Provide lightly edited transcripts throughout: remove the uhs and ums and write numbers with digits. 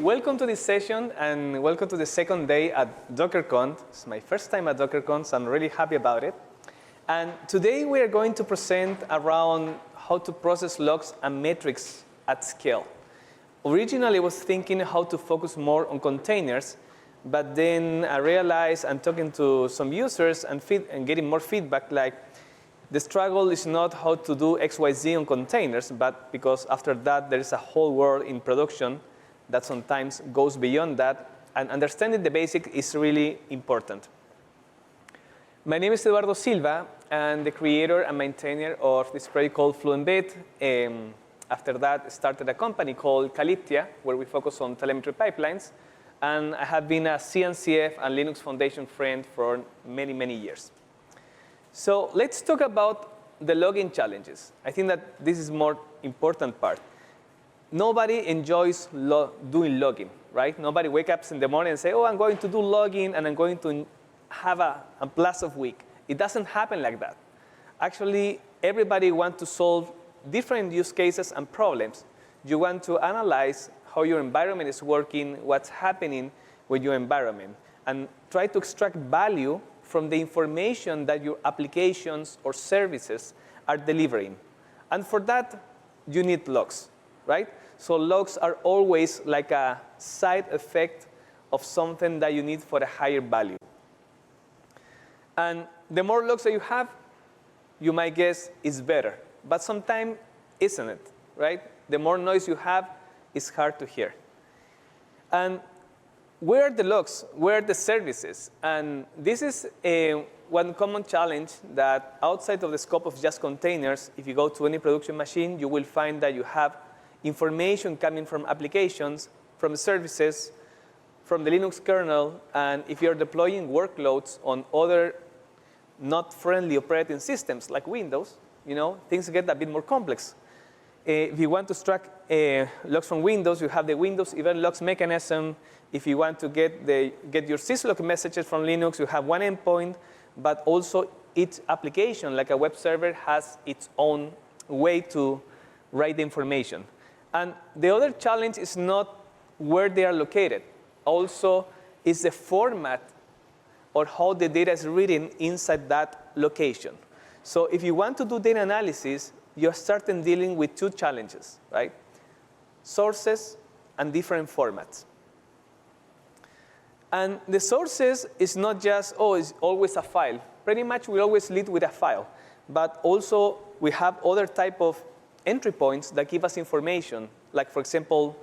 Welcome to this session and welcome to the second day at DockerCon. It's my first time at DockerCon, so I'm really happy about it. And today we are going to present around how to process logs and metrics at scale. Originally, I was thinking how to focus more on containers, but then I realized I'm talking to some users and getting more feedback like the struggle is not how to do XYZ on containers, but because after that there is a whole world in production that sometimes goes beyond that, and understanding the basic is really important. My name is Eduardo Silva, and the creator and maintainer of this project called Fluent Bit. After that, I started a company called Calyptia, where we focus on telemetry pipelines, and I have been a CNCF and Linux Foundation friend for many, many years. So let's talk about the logging challenges. I think that this is the more important part. Nobody enjoys doing logging, right? Nobody wakes up in the morning and says, oh, I'm going to do logging and I'm going to have a blast week. It doesn't happen like that. Actually, everybody wants to solve different use cases and problems. You want to analyze how your environment is working, what's happening with your environment, and try to extract value from the information that your applications or services are delivering. And for that, you need logs, right? So logs are always like a side effect of something that you need for a higher value. And the more logs that you have, you might guess is better. But sometimes isn't it, right? The more noise you have, it's hard to hear. And where are the logs? Where are the services? And this is one common challenge that outside of the scope of just containers, if you go to any production machine, you will find that you have information coming from applications, from services, from the Linux kernel, and if you're deploying workloads on other not friendly operating systems like Windows, things get a bit more complex. If you want to extract logs from Windows, you have the Windows event logs mechanism. If you want to get your syslog messages from Linux, you have one endpoint, but also each application, like a web server, has its own way to write the information. And the other challenge is not where they are located. Also, is the format or how the data is written inside that location. So if you want to do data analysis, you're starting dealing with two challenges, right? Sources and different formats. And the sources is not just, oh, it's always a file. Pretty much we always lead with a file. But also we have other type of entry points that give us information. Like, for example,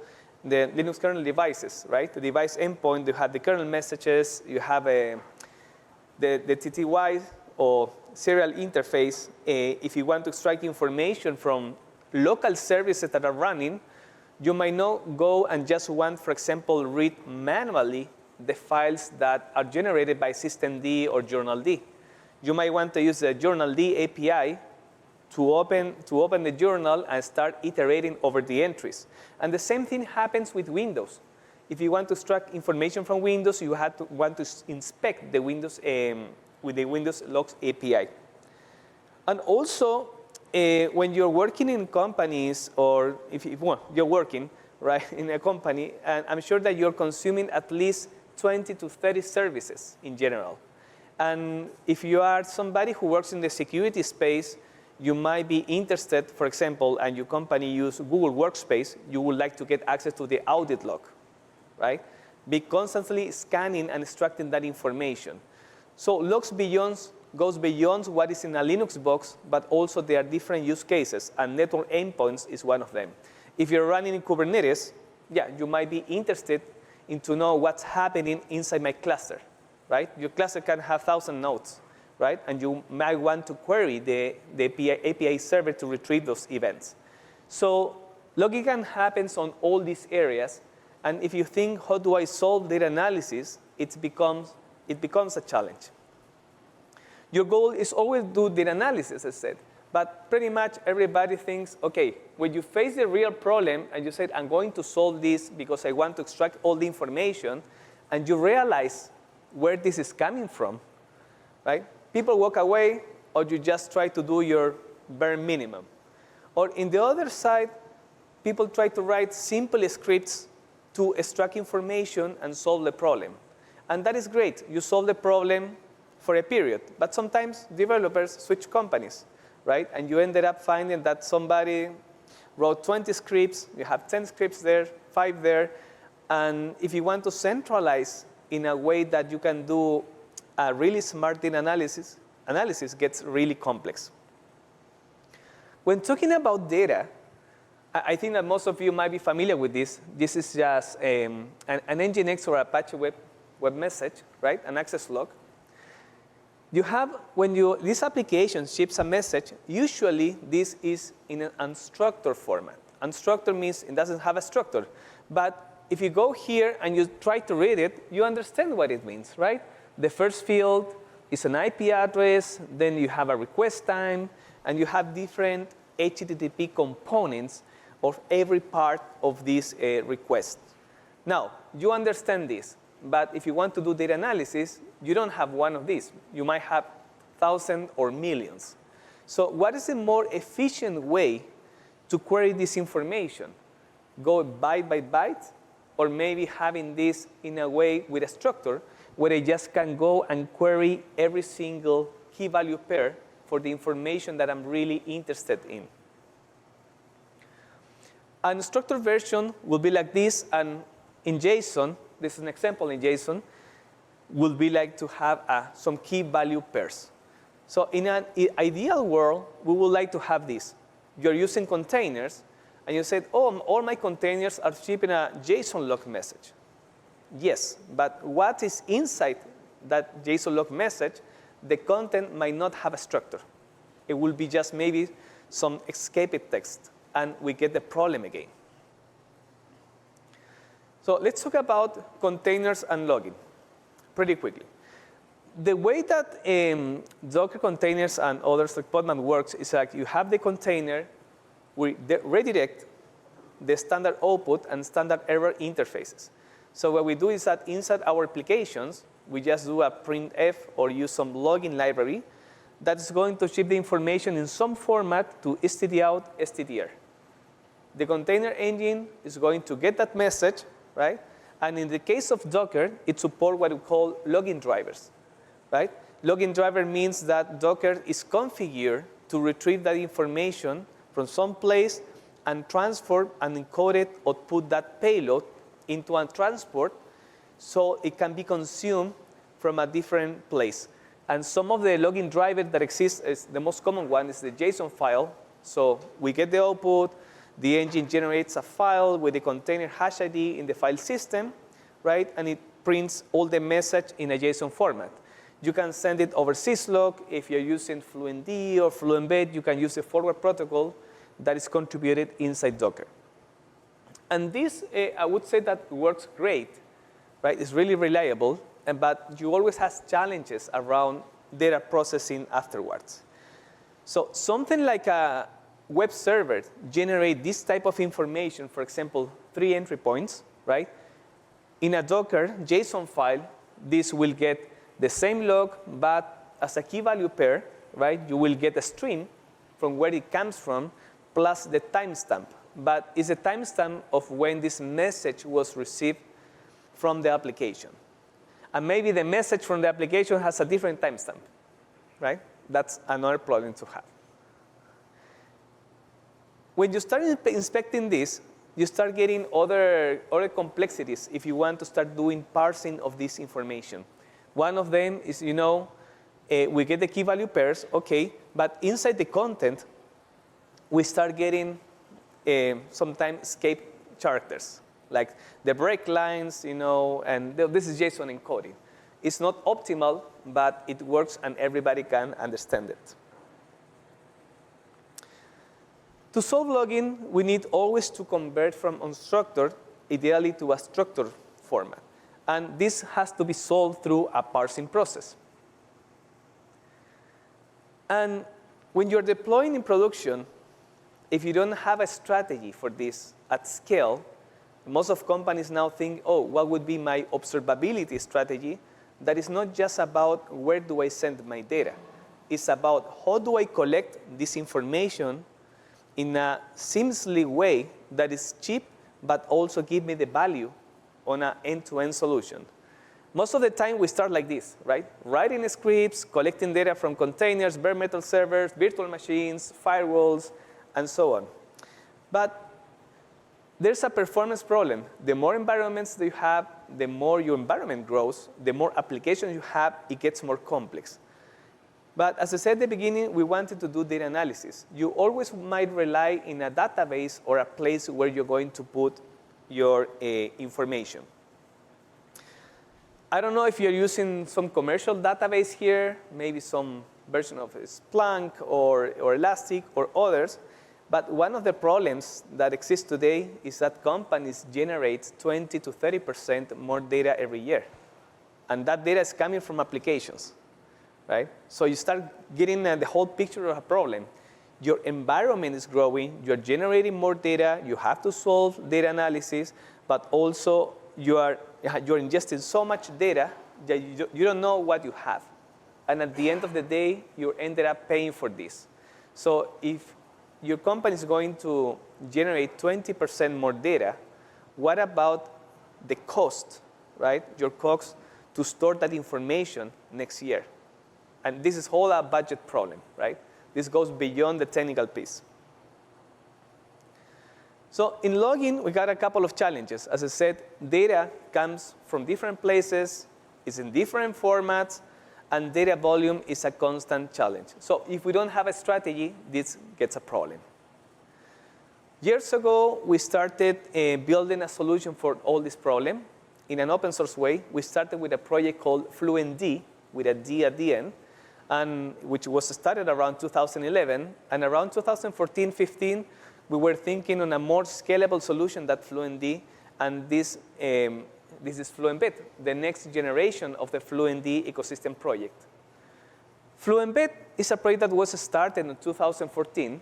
the Linux kernel devices, right? The device endpoint, you have the kernel messages, you have the TTY or serial interface. If you want to extract information from local services that are running, you might not go and just want, for example, read manually the files that are generated by systemd or journald. You might want to use the journald API to open the journal and start iterating over the entries. And the same thing happens with Windows. If you want to extract information from Windows, you want to inspect the Windows with the Windows Logs API. And also, when you're working in companies, or if you're working right in a company, and I'm sure that you're consuming at least 20 to 30 services in general. And if you are somebody who works in the security space, you might be interested, for example, and your company uses Google Workspace, you would like to get access to the audit log, right? Be constantly scanning and extracting that information. So logs goes beyond what is in a Linux box, but also there are different use cases, and network endpoints is one of them. If you're running in Kubernetes, yeah, you might be interested in to know what's happening inside my cluster, right? Your cluster can have 1,000 nodes, right? And you might want to query the API server to retrieve those events. So logging happens on all these areas. And if you think, how do I solve data analysis, it becomes a challenge. Your goal is always do data analysis, as I said. But pretty much everybody thinks, OK, when you face the real problem and you said, I'm going to solve this because I want to extract all the information, and you realize where this is coming from, right? People walk away, or you just try to do your bare minimum. Or in the other side, people try to write simple scripts to extract information and solve the problem. And that is great. You solve the problem for a period. But sometimes developers switch companies, right? And you ended up finding that somebody wrote 20 scripts. You have 10 scripts there, 5 there. And if you want to centralize in a way that you can do a really smart data analysis gets really complex. When talking about data, I think that most of you might be familiar with this. This is just an Nginx or Apache web message, right? An access log. You have, when this application ships a message, usually this is in an unstructured format. Unstructured means it doesn't have a structure. But if you go here and you try to read it, you understand what it means, right? The first field is an IP address, then you have a request time, and you have different HTTP components of every part of this request. Now, you understand this, but if you want to do data analysis, you don't have one of these. You might have thousands or millions. So what is a more efficient way to query this information? Go byte by byte, or maybe having this in a way with a structure where I just can go and query every single key value pair for the information that I'm really interested in. An structured version will be like this, and in JSON, this is an example in JSON, will be like to have some key value pairs. So in an ideal world, we would like to have this. You're using containers, and you said, oh, all my containers are shipping a JSON log message. Yes, but what is inside that JSON log message, the content might not have a structure. It will be just maybe some escaped text, and we get the problem again. So let's talk about containers and logging pretty quickly. The way that Docker containers and others like Podman works is like you have the container, we redirect the standard output and standard error interfaces. So what we do is that inside our applications, we just do a printf or use some logging library that's going to ship the information in some format to stdout, stdr. The container engine is going to get that message, right? And in the case of Docker, it supports what we call logging drivers, right? Logging driver means that Docker is configured to retrieve that information from some place and transfer and encode it or put that payload into a transport so it can be consumed from a different place. And some of the logging drivers that exist, is the most common one is the JSON file. So we get the output, the engine generates a file with the container hash ID in the file system, right? And it prints all the message in a JSON format. You can send it over syslog. If you're using Fluent Bit or Fluent Bit, you can use a forward protocol that is contributed inside Docker. And this, I would say that works great, right? It's really reliable, but you always have challenges around data processing afterwards. So something like a web server generate this type of information, for example, 3 entry points, right? In a Docker JSON file, this will get the same log, but as a key value pair, right? You will get a string from where it comes from, plus the timestamp. But it's a timestamp of when this message was received from the application. And maybe the message from the application has a different timestamp, right? That's another problem to have. When you start inspecting this, you start getting other complexities if you want to start doing parsing of this information. One of them is, we get the key value pairs, OK, but inside the content, we start getting sometimes escape characters, like the break lines, and this is JSON encoding. It's not optimal, but it works, and everybody can understand it. To solve logging, we need always to convert from unstructured, ideally, to a structured format. And this has to be solved through a parsing process. And when you're deploying in production, if you don't have a strategy for this at scale, most of companies now think, oh, what would be my observability strategy? That is not just about where do I send my data. It's about how do I collect this information in a seamlessly way that is cheap, but also give me the value on an end-to-end solution. Most of the time, we start like this, right? Writing scripts, collecting data from containers, bare metal servers, virtual machines, firewalls, and so on. But there's a performance problem. The more environments that you have, the more your environment grows, the more applications you have, it gets more complex. But as I said at the beginning, we wanted to do data analysis. You always might rely in a database or a place where you're going to put your information. I don't know if you're using some commercial database here, maybe some version of Splunk or Elastic or others. But one of the problems that exists today is that companies generate 20 to 30% more data every year. And that data is coming from applications, right? So you start getting the whole picture of a problem. Your environment is growing. You're generating more data. You have to solve data analysis. But also, you're ingesting so much data that you don't know what you have. And at the end of the day, you ended up paying for this. So if your company is going to generate 20% more data, what about the cost, right? Your cost to store that information next year. And this is all a budget problem, right? This goes beyond the technical piece. So in logging, we got a couple of challenges. As I said, data comes from different places, is in different formats, and data volume is a constant challenge. So if we don't have a strategy, this gets a problem. Years ago, we started building a solution for all this problem in an open source way. We started with a project called Fluent Bit, with a D at the end, and which was started around 2011. And around 2014-15, we were thinking on a more scalable solution than Fluent Bit, and this is Fluent Bit, the next generation of the Fluent Bit ecosystem project. Fluent Bit is a project that was started in 2014.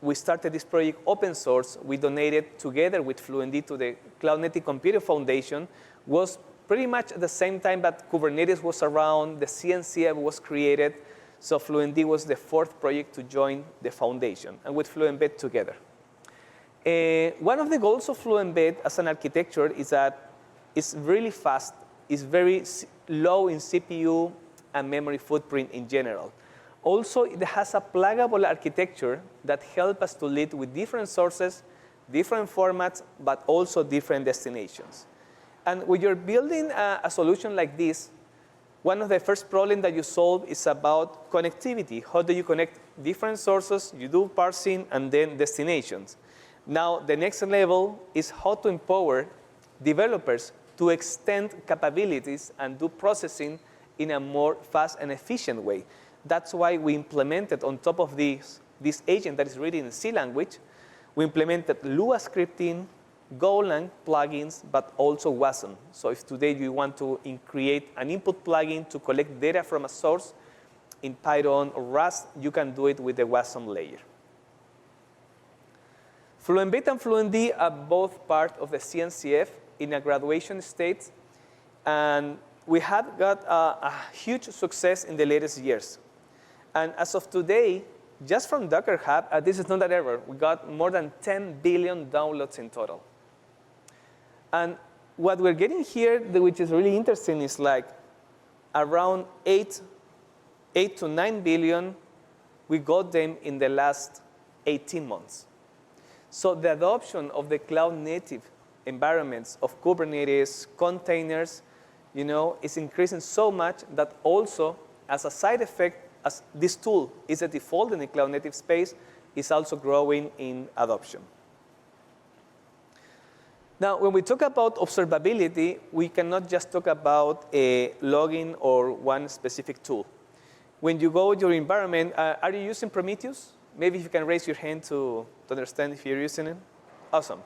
We started this project open source. We donated together with Fluent Bit to the Cloud Native Computer Foundation. Was pretty much at the same time that Kubernetes was around, the CNCF was created. So Fluent Bit was the fourth project to join the foundation, and with Fluent Bit together. One of the goals of Fluent Bit as an architecture is that it's really fast, it's very low in CPU and memory footprint in general. Also, it has a pluggable architecture that helps us to lead with different sources, different formats, but also different destinations. And when you're building a solution like this, one of the first problems that you solve is about connectivity. How do you connect different sources? You do parsing and then destinations. Now, the next level is how to empower developers to extend capabilities and do processing in a more fast and efficient way. That's why we implemented on top of this agent that is written in C language, we implemented Lua scripting, Golang plugins, but also WASM. So if today you want to create an input plugin to collect data from a source in Python or Rust, you can do it with the WASM layer. Fluent Bit and Fluent Bit are both part of the CNCF in a graduation state, and we have got a huge success in the latest years. And as of today, just from Docker Hub, this is not that ever, we got more than 10 billion downloads in total. And what we're getting here, which is really interesting, is like around 8 to 9 billion, we got them in the last 18 months. So the adoption of the cloud native environments of Kubernetes, containers, is increasing so much that also, as a side effect, as this tool is a default in the cloud native space, is also growing in adoption. Now, when we talk about observability, we cannot just talk about a logging or one specific tool. When you go to your environment, are you using Prometheus? Maybe you can raise your hand to understand if you're using it. Awesome.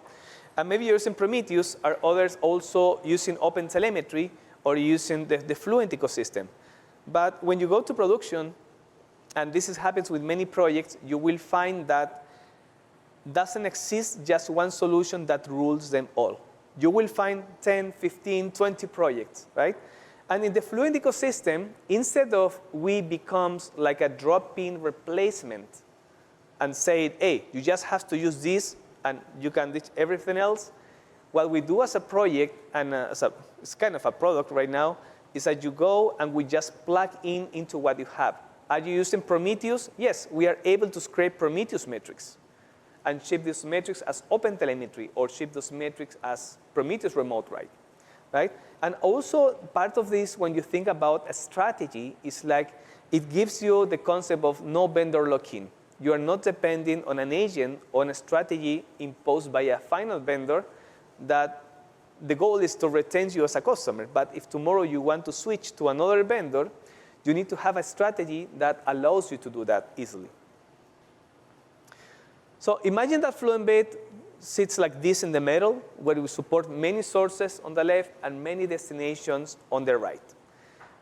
And maybe you're using Prometheus. Are others also using OpenTelemetry or using the Fluent ecosystem? But when you go to production, and this happens with many projects, you will find that doesn't exist just one solution that rules them all. You will find 10, 15, 20 projects, right? And in the Fluent ecosystem, instead of we becomes like a drop-in replacement and say, hey, you just have to use this and you can ditch everything else, what we do as a project, and it's kind of a product right now, is that you go and we just plug into what you have. Are you using Prometheus? Yes, we are able to scrape Prometheus metrics and ship these metrics as open telemetry or ship those metrics as Prometheus remote write, right? And also part of this, when you think about a strategy, is like it gives you the concept of no vendor lock-in. You are not depending on an agent or on a strategy imposed by a final vendor that the goal is to retain you as a customer. But if tomorrow you want to switch to another vendor, you need to have a strategy that allows you to do that easily. So imagine that Fluent Bit sits like this in the middle, where we support many sources on the left and many destinations on the right.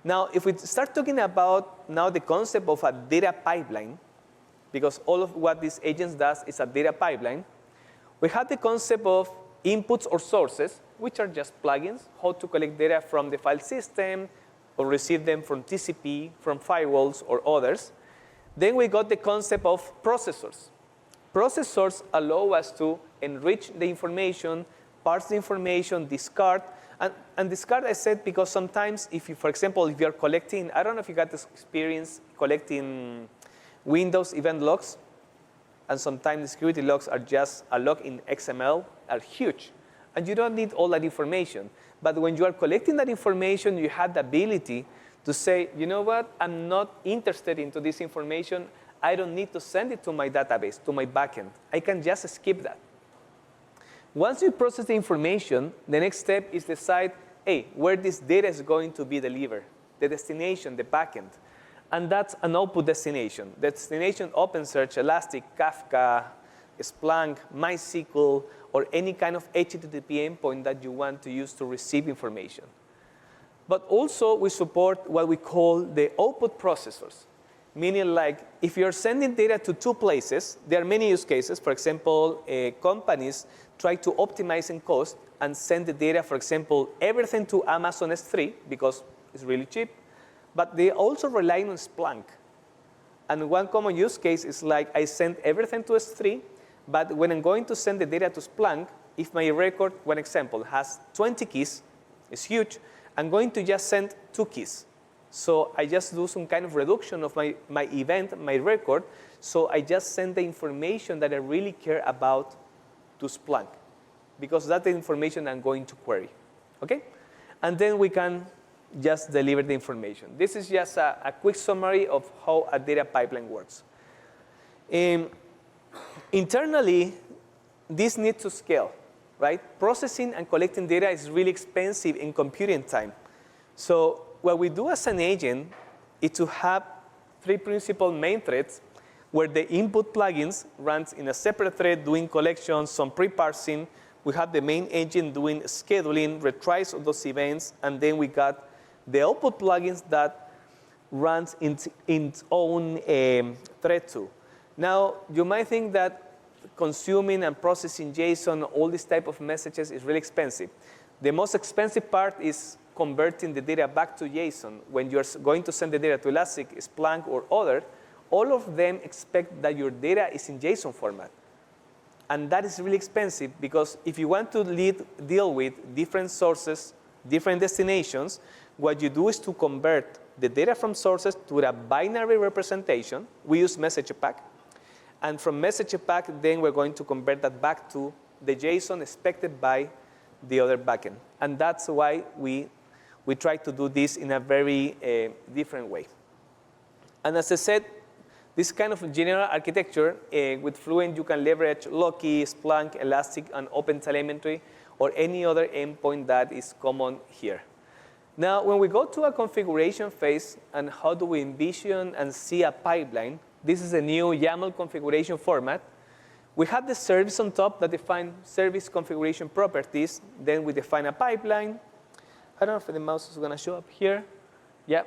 Now, if we start talking about now the concept of a data pipeline, because all of what this agent does is a data pipeline, we have the concept of inputs or sources, which are just plugins, how to collect data from the file system or receive them from TCP, from firewalls or others. Then we got the concept of processors. Processors allow us to enrich the information, parse the information, discard. And discard, I said, because sometimes if you, for example, if you're collecting, I don't know if you got this experience collecting Windows event logs, and sometimes the security logs are just a log in XML, are huge. And you don't need all that information. But when you are collecting that information, you have the ability to say, you know what, I'm not interested into this information. I don't need to send it to my database, to my backend. I can just skip that. Once you process the information, the next step is decide, hey, where this data is going to be delivered, the destination, the backend. And that's an output destination. The destination, OpenSearch, Elastic, Kafka, Splunk, MySQL, or any kind of HTTP endpoint that you want to use to receive information. But also, we support what we call the output processors, meaning like if you're sending data to two places, there are many use cases. For example, companies try to optimize in cost and send the data, for example, everything to Amazon S3 because it's really cheap. But they also rely on Splunk. And one common use case is like I send everything to S3, but when I'm going to send the data to Splunk, if my record, one example, has 20 keys, it's huge, I'm going to just send 2 keys. So I just do some kind of reduction of my event, my record, so I just send the information that I really care about to Splunk, because that's the information I'm going to query, okay? And then we can just deliver the information. This is just a quick summary of how a data pipeline works. Internally, this needs to scale, right? Processing and collecting data is really expensive in computing time. So what we do as an agent is to have 3 principal main threads where the input plugins runs in a separate thread doing collections, some pre-parsing. We have the main agent doing scheduling, retries of those events, and then we got the output plugins that runs in its own thread too. Now, you might think that consuming and processing JSON, all these type of messages is really expensive. The most expensive part is converting the data back to JSON. When you're going to send the data to Elastic, Splunk, or other, all of them expect that your data is in JSON format. And that is really expensive because if you want to deal with different sources, different destinations, what you do is to convert the data from sources to a binary representation. We use message pack. And from message pack, then we're going to convert that back to the JSON expected by the other backend. And that's why we try to do this in a very different way. And as I said, this kind of general architecture, with Fluent, you can leverage Loki, Splunk, Elastic, and OpenTelemetry, or any other endpoint that is common here. Now, when we go to a configuration phase, and how do we envision and see a pipeline, this is a new YAML configuration format. We have the service on top that define service configuration properties. Then we define a pipeline. I don't know if the mouse is going to show up here. Yeah.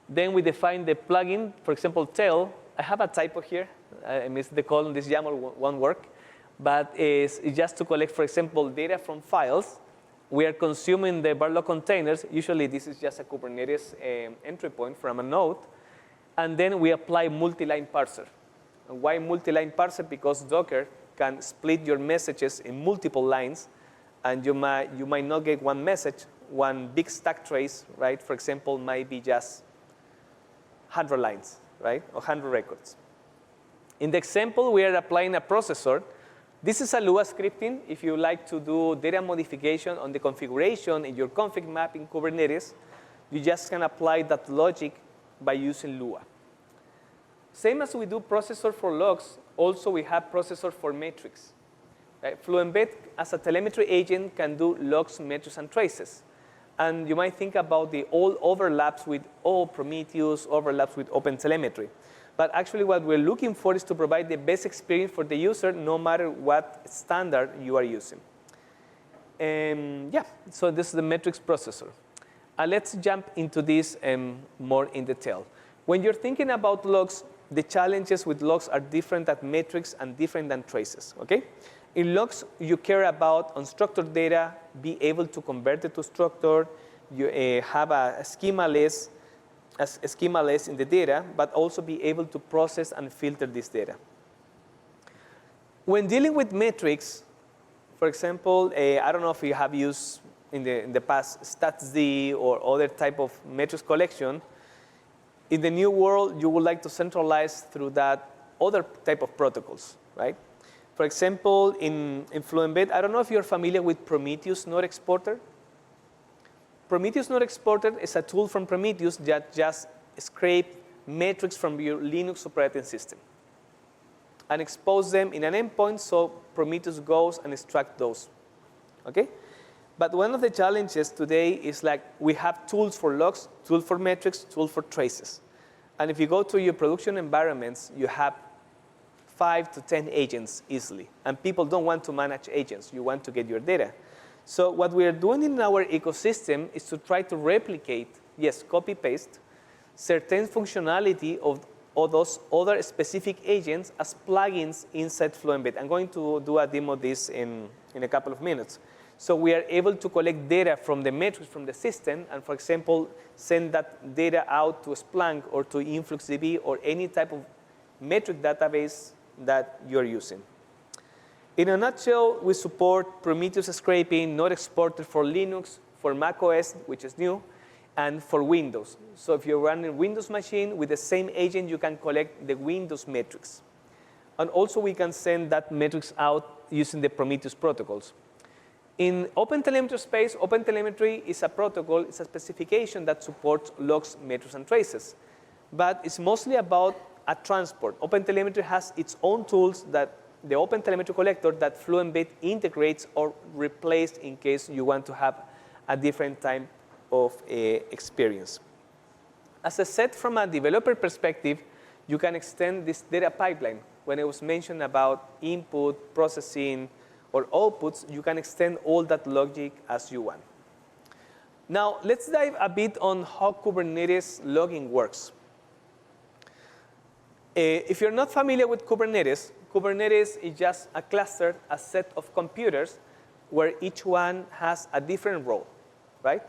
Then we define the plugin, for example, tail. I have a typo here. I missed the column. This YAML won't work. But it's just to collect, for example, data from files. We are consuming the Barlog containers. Usually, this is just a Kubernetes entry point from a node. And then we apply multiline parser. And why multiline parser? Because Docker can split your messages in multiple lines and you might not get one message, one big stack trace, right? For example, might be just 100 lines, right? Or 100 records. In the example, we are applying a processor. This is a Lua scripting. If you like to do data modification on the configuration in your config map in Kubernetes, you just can apply that logic by using Lua. Same as we do processor for logs, also we have processor for metrics. Right? Fluent Bit, as a telemetry agent, can do logs, metrics, and traces. And you might think about the all overlaps with Prometheus, overlaps with OpenTelemetry. But actually what we're looking for is to provide the best experience for the user no matter what standard you are using. Yeah, so this is the metrics processor. Let's jump into this more in detail. When you're thinking about logs, the challenges with logs are different than metrics and different than traces, okay? In logs, you care about unstructured data, be able to convert it to structured, you have a schema list in the data, but also be able to process and filter this data. When dealing with metrics, for example, I don't know if you have used in the past StatsD or other type of metrics collection. In the new world, you would like to centralize through that other type of protocols, right? For example, in Fluent Bit, I don't know if you're familiar with Prometheus Node Exporter. Prometheus Node Exporter is a tool from Prometheus that just scrape metrics from your Linux operating system and expose them in an endpoint so Prometheus goes and extracts those, okay? But one of the challenges today is like we have tools for logs, tools for metrics, tools for traces. And if you go to your production environments, you have 5 to 10 agents easily. And people don't want to manage agents. You want to get your data. So what we are doing in our ecosystem is to try to replicate, yes, copy-paste, certain functionality of those other specific agents as plugins inside Fluent Bit. I'm going to do a demo of this in a couple of minutes. So we are able to collect data from the metrics from the system and, for example, send that data out to Splunk or to InfluxDB or any type of metric database that you're using. In a nutshell, we support Prometheus scraping, Node Exporter for Linux, for macOS, which is new, and for Windows. So if you're running a Windows machine with the same agent, you can collect the Windows metrics. And also, we can send that metrics out using the Prometheus protocols. In OpenTelemetry space, OpenTelemetry is a protocol, it's a specification that supports logs, metrics, and traces. But it's mostly about a transport. OpenTelemetry has its own tools that the OpenTelemetry collector that Fluent Bit integrates or replaces in case you want to have a different type of experience. As I said, from a developer perspective, you can extend this data pipeline. When I was mentioned about input, processing, or outputs, you can extend all that logic as you want. Now, let's dive a bit on how Kubernetes logging works. If you're not familiar with Kubernetes, Kubernetes is just a cluster, a set of computers where each one has a different role, right?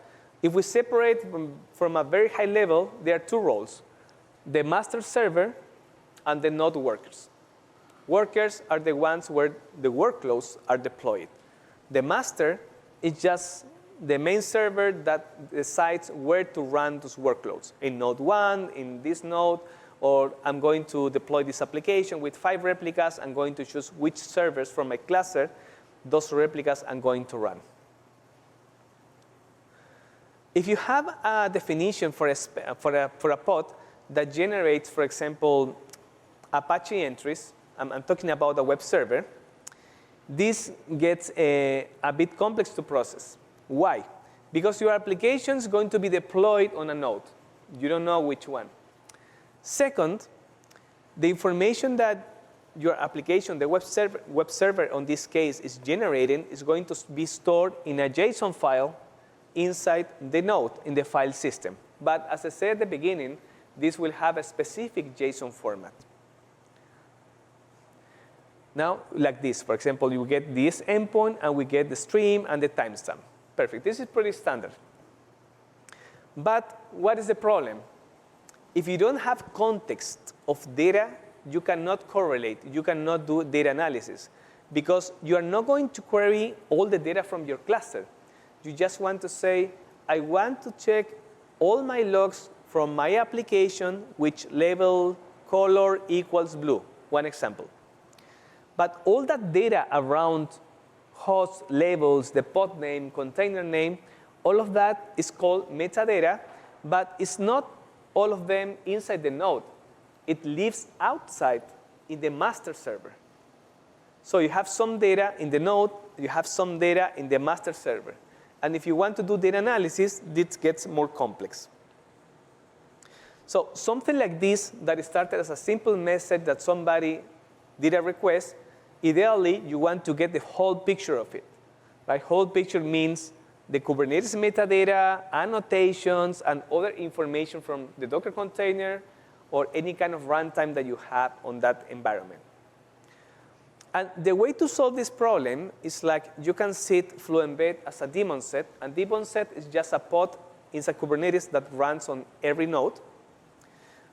If we separate from a very high level, there are two roles, the master server and the node workers. Workers are the ones where the workloads are deployed. The master is just the main server that decides where to run those workloads. In node 1, in this node, or I'm going to deploy this application with 5 replicas. I'm going to choose which servers from my cluster those replicas I'm going to run. If you have a definition for a pod that generates, for example, Apache entries, I'm talking about a web server, this gets a bit complex to process. Why? Because your application is going to be deployed on a node. You don't know which one. Second, the information that your application, the web server on this case, is generating is going to be stored in a JSON file inside the node in the file system. But as I said at the beginning, this will have a specific JSON format. Now, like this, for example, you get this endpoint, and we get the stream and the timestamp. Perfect. This is pretty standard. But what is the problem? If you don't have context of data, you cannot correlate. You cannot do data analysis. because you are not going to query all the data from your cluster. You just want to say, I want to check all my logs from my application which label color equals blue, one example. But all that data around host labels, the pod name, container name, all of that is called metadata, but it's not all of them inside the node. It lives outside in the master server. So you have some data in the node, you have some data in the master server. And if you want to do data analysis, this gets more complex. So something like this that started as a simple message that somebody did a request, ideally, you want to get the whole picture of it. Right? Whole picture means the Kubernetes metadata, annotations, and other information from the Docker container or any kind of runtime that you have on that environment. And the way to solve this problem is like you can set Fluent Bit as a daemon set. And daemon set is just a pod inside Kubernetes that runs on every node,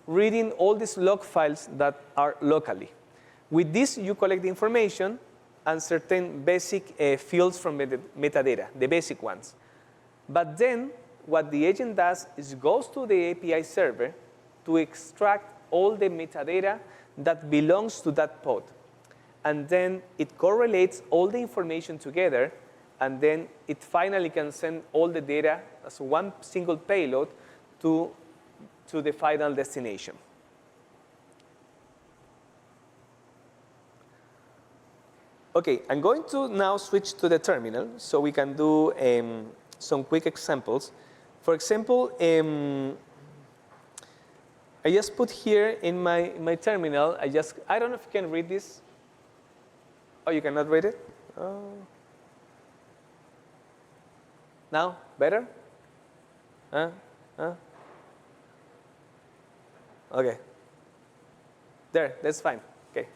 reading all these log files that are locally. With this, you collect the information and certain basic fields from the metadata, the basic ones. But then what the agent does is goes to the API server to extract all the metadata that belongs to that pod. And then it correlates all the information together, and then it finally can send all the data as one single payload to the final destination. OK, I'm going to now switch to the terminal so we can do some quick examples. For example, I just put here in my terminal, I don't know if you can read this. Oh, you cannot read it? Oh. Now, better? OK. There, that's fine. OK.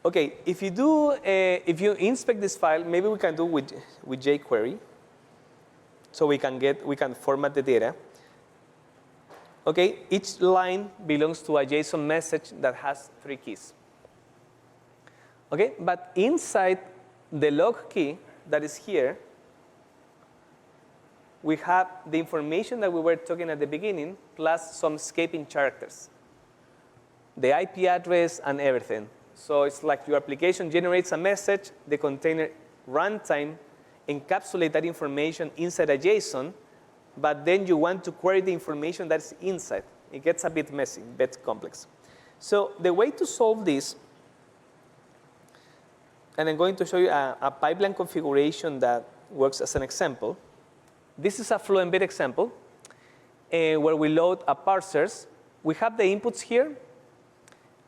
OK, if you inspect this file, maybe we can do with jQuery. So we can format the data. OK, each line belongs to a JSON message that has 3 keys. OK, but inside the log key that is here, we have the information that we were talking at the beginning, plus some escaping characters, the IP address and everything. So it's like your application generates a message, the container runtime encapsulates that information inside a JSON, but then you want to query the information that's inside. It gets a bit messy, a bit complex. So the way to solve this, and I'm going to show you a pipeline configuration that works as an example. This is a Fluent Bit example where we load a parsers. We have the inputs here,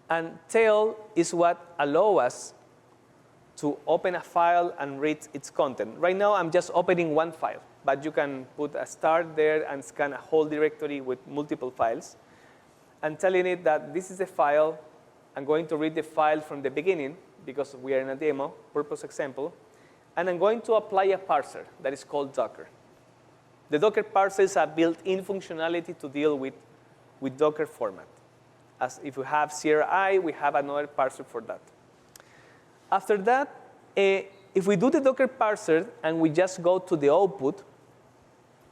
and tail is what allows us to open a file and read its content. Right now, I'm just opening one file, but you can put a start there and scan a whole directory with multiple files, and telling it that this is a file. I'm going to read the file from the beginning, because we are in a demo, purpose example, and I'm going to apply a parser that is called Docker. The Docker parser is a built-in functionality to deal with Docker format. As if we have CRI, we have another parser for that. After that, if we do the Docker parser and we just go to the output,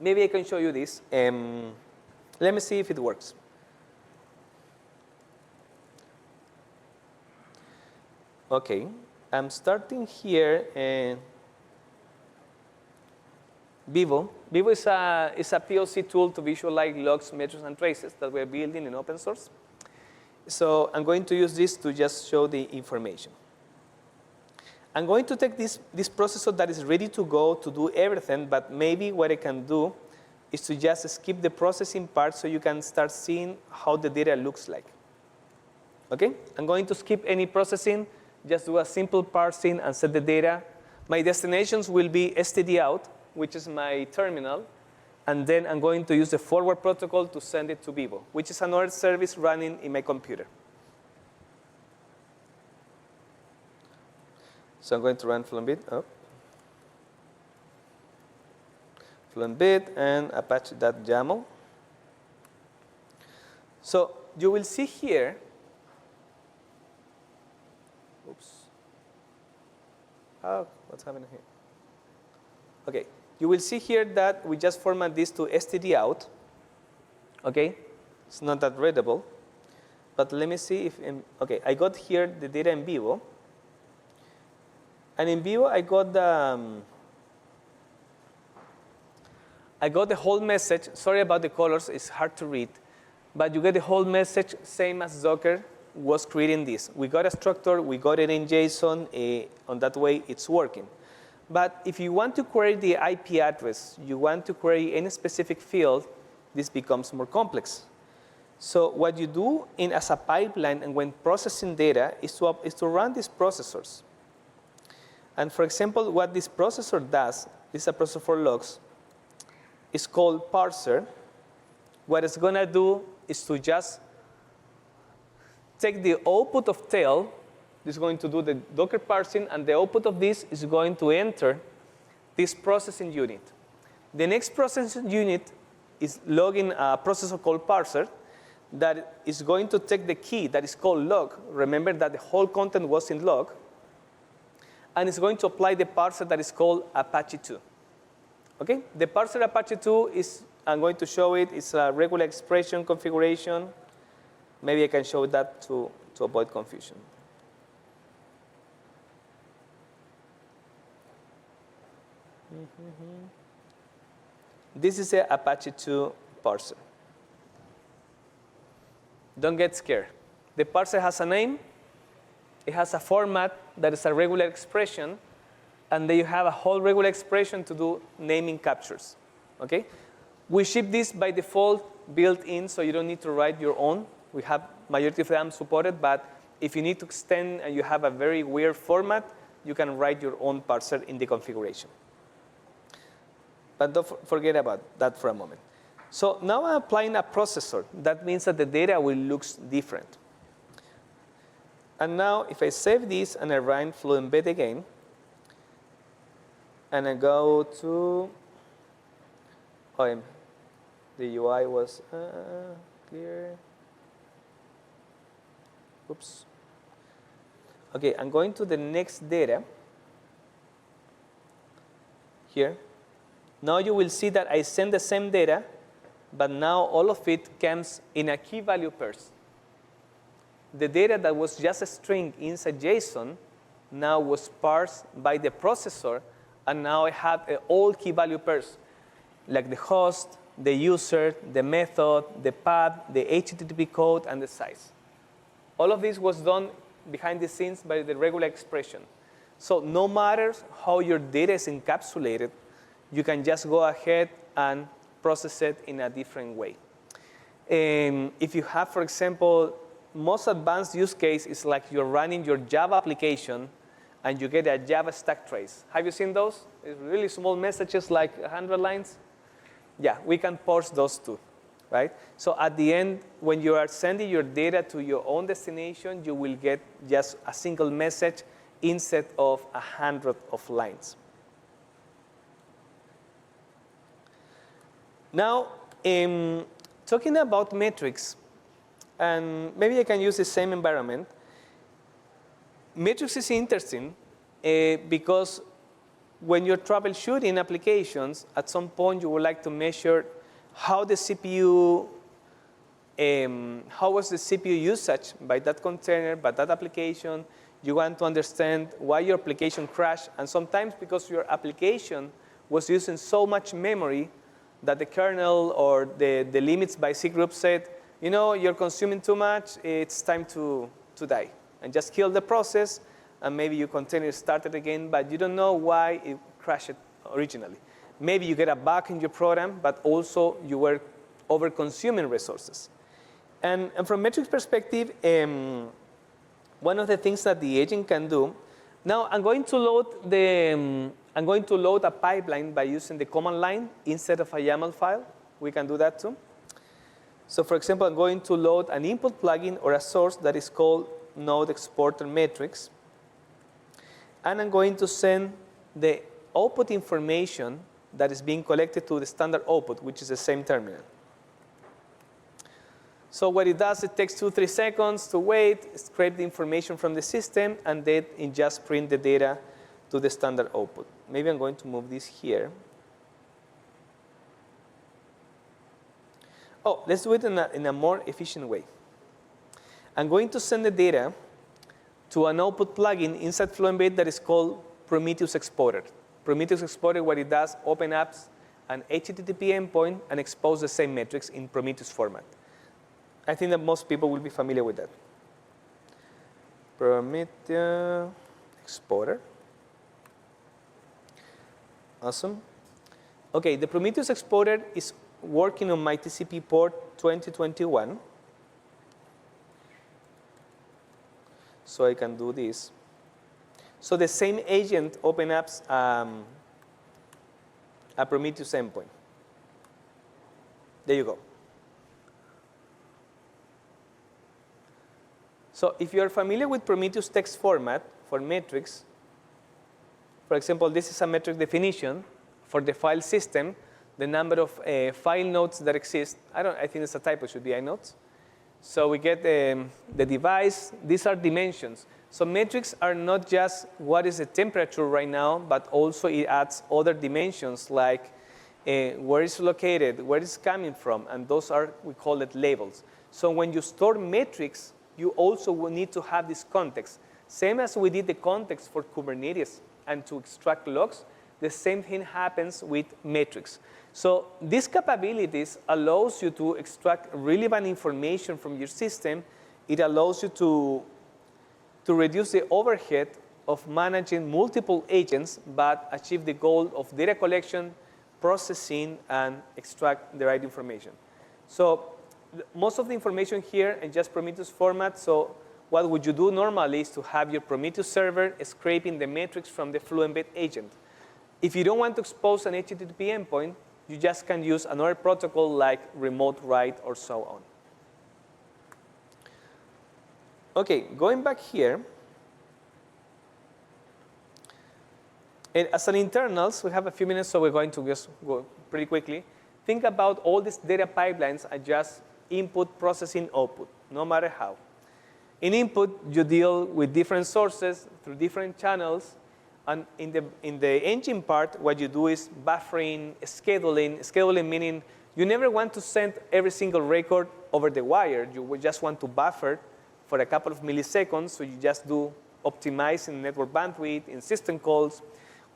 maybe I can show you this. Let me see if it works. OK, I'm starting here. Vivo. Vivo is a POC tool to visualize logs, metrics, and traces that we're building in open source. So I'm going to use this to just show the information. I'm going to take this processor that is ready to go to do everything, but maybe what I can do is to just skip the processing part so you can start seeing how the data looks like. OK, I'm going to skip any processing. Just do a simple parsing and set the data. My destinations will be std out, which is my terminal. And then I'm going to use the forward protocol to send it to Vivo, which is another service running in my computer. So I'm going to run Fluent Bit. Fluent Bit and apache.yaml. So you will see here What's happening here? Okay, you will see here that we just format this to std out. Okay, it's not that readable, but let me see if, okay, I got here the data in vivo. And in vivo, I got the whole message. Sorry about the colors, it's hard to read. But you get the whole message, same as Docker was creating this. We got a structure, we got it in JSON, on that way it's working. But if you want to query the IP address, you want to query any specific field, this becomes more complex. So what you do as a pipeline and when processing data is to run these processors. And for example, what this processor does, this is a processor for logs, is called parser. What it's going to do is to just take the output of tail. This is going to do the Docker parsing, and the output of this is going to enter this processing unit. The next processing unit is logging a processor called parser that is going to take the key that is called log. Remember that the whole content was in log. And it's going to apply the parser that is called Apache 2. Okay? The parser Apache 2 is, I'm going to show it, it's a regular expression configuration. Maybe I can show that to avoid confusion. This is a Apache 2 parser. Don't get scared. The parser has a name. It has a format that is a regular expression, and then you have a whole regular expression to do naming captures. Okay? We ship this by default built in, so you don't need to write your own. We have majority of them supported, but if you need to extend and you have a very weird format, you can write your own parser in the configuration. But don't forget about that for a moment. So now I'm applying a processor. That means that the data will look different. And now if I save this and I run Fluent Bit again, and I go to, the UI was clear. Oops. Okay, I'm going to the next data here. Now you will see that I send the same data, but now all of it comes in a key value pairs. The data that was just a string inside JSON now was parsed by the processor, and now I have all key value pairs, like the host, the user, the method, the path, the HTTP code, and the size. All of this was done behind the scenes by the regular expression. So no matter how your data is encapsulated, you can just go ahead and process it in a different way. If you have, for example, most advanced use case is like you're running your Java application and you get a Java stack trace. Have you seen those? It's really small messages like 100 lines. Yeah, we can parse those too, right? So at the end, when you are sending your data to your own destination, you will get just a single message instead of 100 of lines. Now, talking about metrics, and maybe I can use the same environment. Metrics is interesting because when you're troubleshooting applications, at some point you would like to measure how the CPU, how was the CPU usage by that container, by that application. You want to understand why your application crashed, and sometimes because your application was using so much memory that the kernel or the limits by C group said, you know, you're consuming too much, it's time to die. And just kill the process, and maybe you continue to start it again, but you don't know why it crashed originally. Maybe you get a bug in your program, but also you were over-consuming resources. And from metrics perspective, one of the things that the agent can do, now I'm going to load a pipeline by using the command line instead of a YAML file. We can do that too. So for example, I'm going to load an input plugin or a source that is called node exporter metrics. And I'm going to send the output information that is being collected to the standard output, which is the same terminal. So what it does, it takes 2-3 seconds to wait, scrape the information from the system, and then it just print the data to the standard output. Maybe I'm going to move this here. Oh, let's do it in a more efficient way. I'm going to send the data to an output plugin inside Fluent Bit that is called Prometheus Exporter. Prometheus Exporter, what it does, open up an HTTP endpoint and expose the same metrics in Prometheus format. I think that most people will be familiar with that. Prometheus Exporter. Awesome. OK, the Prometheus Exporter is working on my TCP port 2021. So I can do this. So the same agent opens up a Prometheus endpoint. There you go. So if you are familiar with Prometheus text format for metrics, for example, this is a metric definition for the file system, the number of file nodes that exist. I think it's a typo, it should be inodes. So we get the device. These are dimensions. So metrics are not just what is the temperature right now, but also it adds other dimensions like where it's located, where it's coming from, and those are, we call it labels. So when you store metrics, you also will need to have this context. Same as we did the context for Kubernetes and to extract logs, the same thing happens with metrics. So these capabilities allows you to extract relevant information from your system. It allows you to reduce the overhead of managing multiple agents, but achieve the goal of data collection, processing, and extract the right information. So most of the information here is just Prometheus format. So what would you do normally is to have your Prometheus server scraping the metrics from the Fluent Bit agent. If you don't want to expose an HTTP endpoint, you just can use another protocol like remote write or so on. OK, going back here. And as an internals, we have a few minutes, so we're going to just go pretty quickly. Think about all these data pipelines are just input, processing, output, no matter how. In input, you deal with different sources through different channels. And in the engine part, what you do is buffering, scheduling. Scheduling meaning you never want to send every single record over the wire. You would just want to buffer for a couple of milliseconds. So you just do optimizing network bandwidth, in system calls.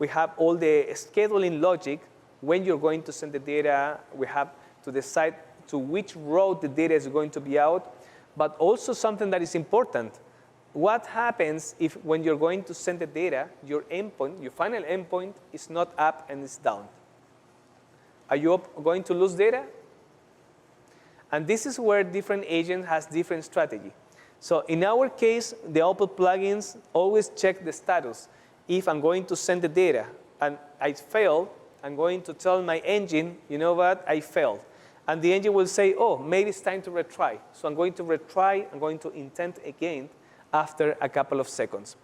We have all the scheduling logic. When you're going to send the data, we have to decide to which route the data is going to be out. But also something that is important. What happens if when you're going to send the data, your endpoint, your final endpoint is not up and it's down? Are you going to lose data? And this is where different agent has different strategy. So in our case, the output plugins always check the status. If I'm going to send the data and I failed, I'm going to tell my engine, you know what, I failed. And the engine will say, oh, maybe it's time to retry. So I'm going to retry. I'm going to intent again after a couple of seconds.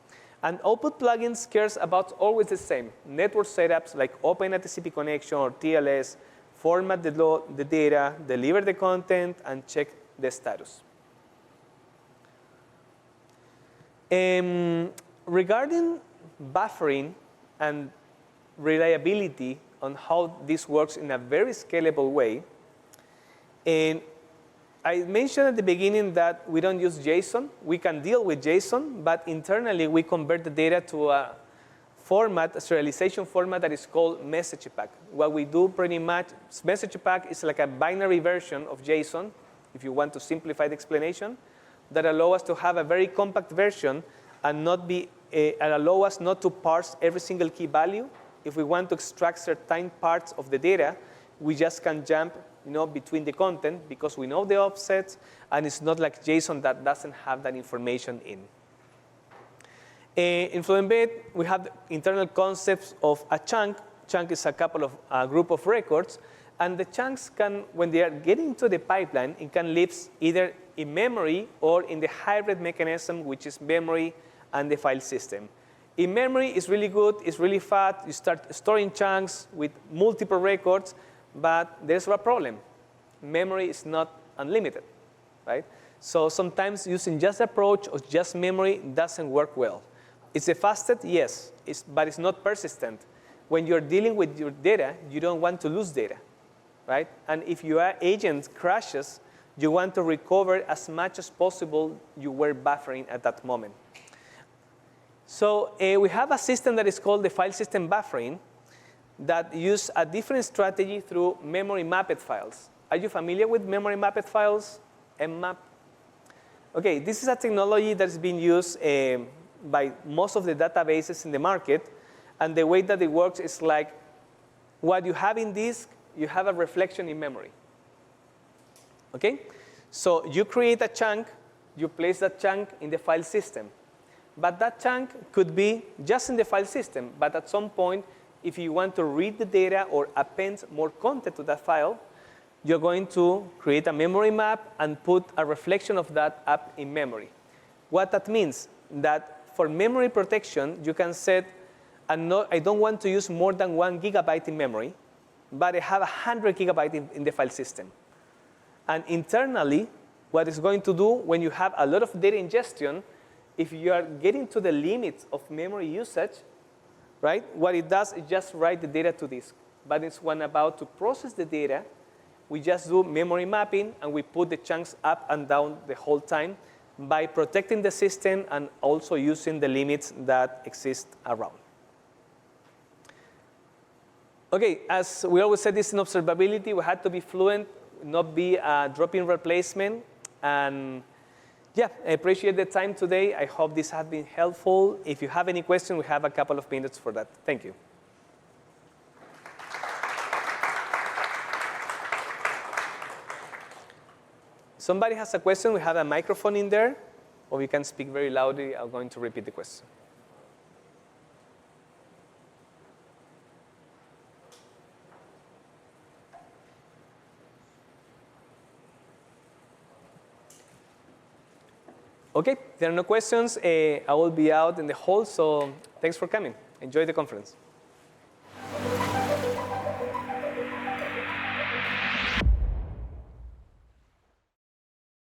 And output plugins cares about always the same. Network setups like open a TCP connection or TLS, format the data, deliver the content, and check the status. Regarding buffering and reliability on how this works in a very scalable way, and I mentioned at the beginning that we don't use JSON. We can deal with JSON, but internally we convert the data to a format, a serialization format that is called message pack. What we do pretty much, message pack is like a binary version of JSON, if you want to simplify the explanation, that allow us to have a very compact version and allow us not to parse every single key value. If we want to extract certain parts of the data, we just can jump between the content because we know the offsets, and it's not like JSON that doesn't have that information in. In Fluent Bit, we have the internal concepts of a chunk. Chunk is a group of records, and the chunks can, when they are getting to the pipeline, it can live either in memory or in the hybrid mechanism, which is memory and the file system. In memory, it's really good, it's really fast. You start storing chunks with multiple records. But there's a problem. Memory is not unlimited, right? So sometimes using just approach or just memory doesn't work well. Is it fastest? Yes, but it's not persistent. When you're dealing with your data, you don't want to lose data, right? And if your agent crashes, you want to recover as much as possible you were buffering at that moment. So we have a system that is called the file system buffering that uses a different strategy through memory mapped files. Are you familiar with memory mapped files, mmap? OK, this is a technology that's been used by most of the databases in the market. And the way that it works is like what you have in disk, you have a reflection in memory. OK? So you create a chunk. You place that chunk in the file system. But that chunk could be just in the file system. But at some point, if you want to read the data or append more content to that file, you're going to create a memory map and put a reflection of that up in memory. What that means, that for memory protection, you can set, I don't want to use more than 1 gigabyte in memory, but I have 100 gigabytes in the file system. And internally, what it's going to do when you have a lot of data ingestion, if you are getting to the limits of memory usage, right, what it does is just write the data to disk. But it's when about to process the data, we just do memory mapping, and we put the chunks up and down the whole time by protecting the system and also using the limits that exist around. OK, as we always said this in observability, we had to be fluent, not be a drop-in replacement. And yeah, I appreciate the time today. I hope this has been helpful. If you have any questions, we have a couple of minutes for that. Thank you. Somebody has a question. We have a microphone in there, or we can speak very loudly. I'm going to repeat the question. OK, if there are no questions, I will be out in the hall. So thanks for coming. Enjoy the conference.